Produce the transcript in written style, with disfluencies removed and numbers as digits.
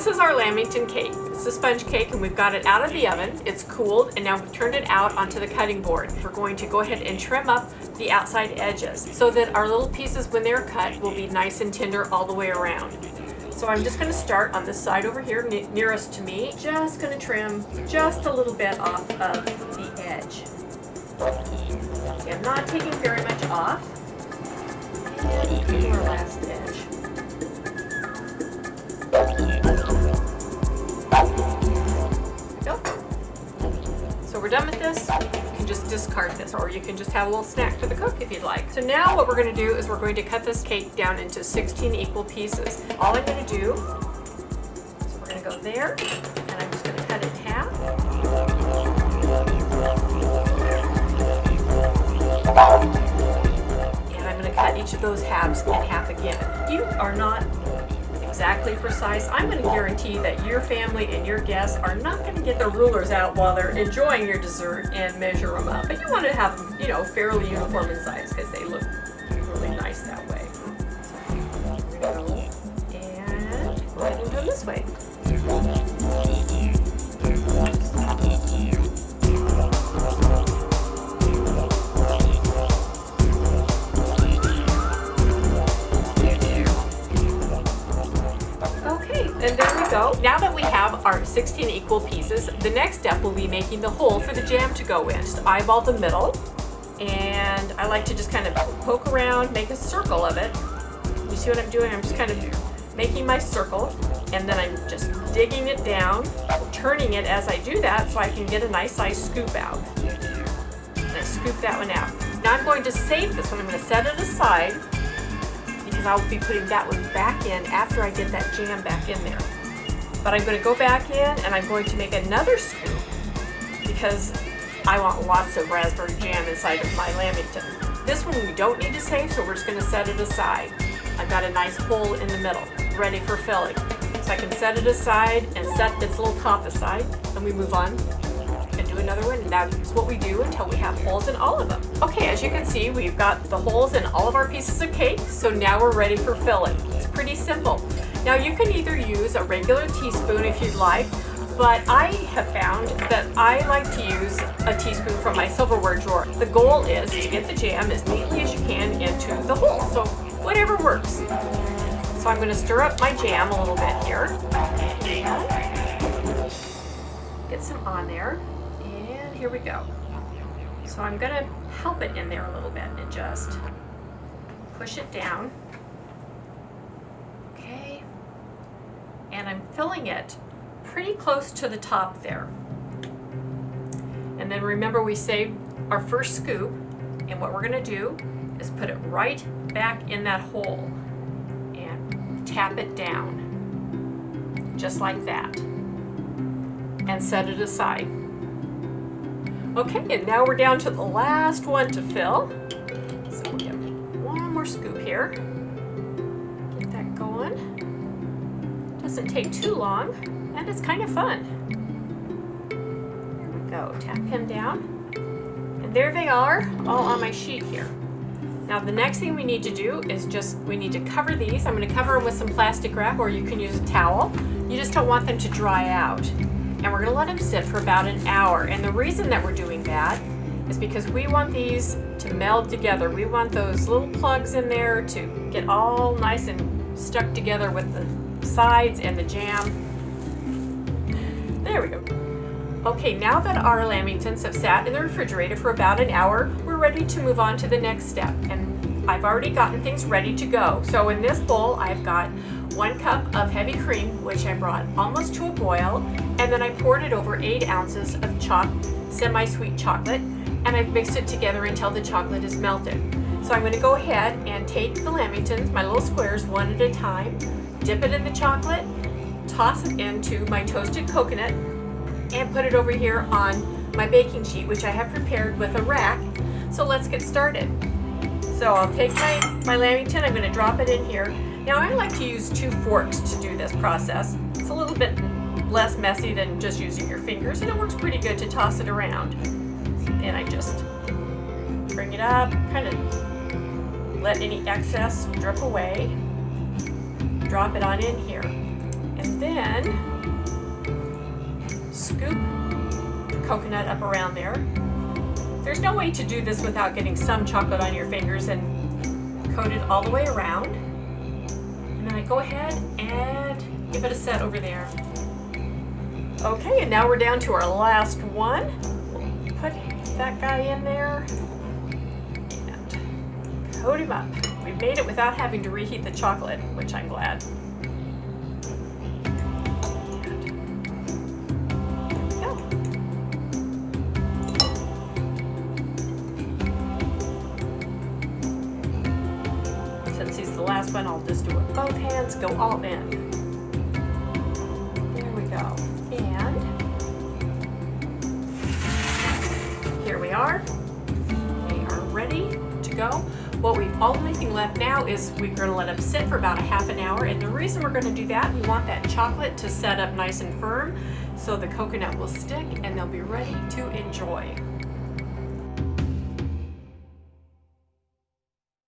this is our Lamington cake. It's a sponge cake and we've got it out of the oven. It's cooled and now we've turned it out onto the cutting board. We're going to go ahead and trim up the outside edges so that our little pieces, when they're cut, will be nice and tender all the way around. So I'm just going to start on this side over here nearest to me. Just going to trim just a little bit off of the edge. See, I'm not taking very much off. And our last edge. Go. So we're done with this. You can just discard this, or you can just have a little snack for the cook if you'd like. So now what we're going to do is we're going to cut this cake down into 16 equal pieces. All I'm going to do, so we're going to go there, and I'm just going to cut it in half. And I'm going to cut each of those halves in half again. You are not exactly precise. I'm going to guarantee that your family and your guests are not going to get their rulers out while they're enjoying your dessert and measure them up. But you want to have them, you know, fairly uniform in size because they look really nice that way. And go ahead and go this way. And there we go. Now that we have our 16 equal pieces, the next step will be making the hole for the jam to go in. Just eyeball the middle, and I like to just kind of poke around, make a circle of it. You see what I'm doing? I'm just kind of making my circle, and then I'm just digging it down, turning it as I do that so I can get a nice size scoop out. And I scoop that one out. Now I'm going to save this one. I'm going to set it aside, because I'll be putting that one back in after I get that jam back in there. But I'm going to go back in and I'm going to make another scoop because I want lots of raspberry jam inside of my Lamington. This one we don't need to save, so we're just going to set it aside. I've got a nice hole in the middle, ready for filling. So I can set it aside and set its little top aside, and we move on and do another one, and that's what we do until we have holes in all of them. Okay, as you can see, we've got the holes in all of our pieces of cake, so now we're ready for filling. It's pretty simple. Now you can either use a regular teaspoon if you'd like, but I have found that I like to use a teaspoon from my silverware drawer. The goal is to get the jam as neatly as you can into the hole, so whatever works. So I'm going to stir up my jam a little bit here. Get some on there. Here we go. So I'm going to help it in there a little bit and just push it down. Okay. And I'm filling it pretty close to the top there. And then remember, we saved our first scoop, and what we're going to do is put it right back in that hole and tap it down just like that and set it aside. Okay, and now we're down to the last one to fill. So we'll get one more scoop here. Get that going. Doesn't take too long, and it's kind of fun. Here we go, tap him down. And there they are, all on my sheet here. Now the next thing we need to do is we need to cover these. I'm going to cover them with some plastic wrap, or you can use a towel. You just don't want them to dry out. And we're going to let them sit for about an hour. And the reason that we're doing that is because we want these to meld together. We want those little plugs in there to get all nice and stuck together with the sides and the jam. There we go. Okay, now that our Lamingtons have sat in the refrigerator for about an hour, we're ready to move on to the next step. And I've already gotten things ready to go. So in this bowl, I've got 1 cup of heavy cream, which I brought almost to a boil, and then I poured it over 8 ounces of chopped semi-sweet chocolate, and I've mixed it together until the chocolate is melted. So I'm going to go ahead and take the Lamingtons, my little squares, one at a time, dip it in the chocolate, toss it into my toasted coconut, and put it over here on my baking sheet, which I have prepared with a rack. So let's get started. So I'll take my Lamington, I'm going to drop it in here. Now I like to use 2 forks to do this process. It's a little bit less messy than just using your fingers, and it works pretty good to toss it around. And I just bring it up, kind of let any excess drip away, drop it on in here. And And then scoop the coconut up around there. There's no way to do this without getting some chocolate on your fingers and coat it all the way around. And then I go ahead and give it a set over there. Okay, and now we're down to our last one. We'll put that guy in there and coat him up. We've made it without having to reheat the chocolate, which I'm glad. Since he's the last one, I'll just do it with both hands, go all in. There we go. And here we are. We are ready to go. Only thing left now is we're going to let them sit for about a half an hour. And the reason we're going to do that, we want that chocolate to set up nice and firm so the coconut will stick and they'll be ready to enjoy.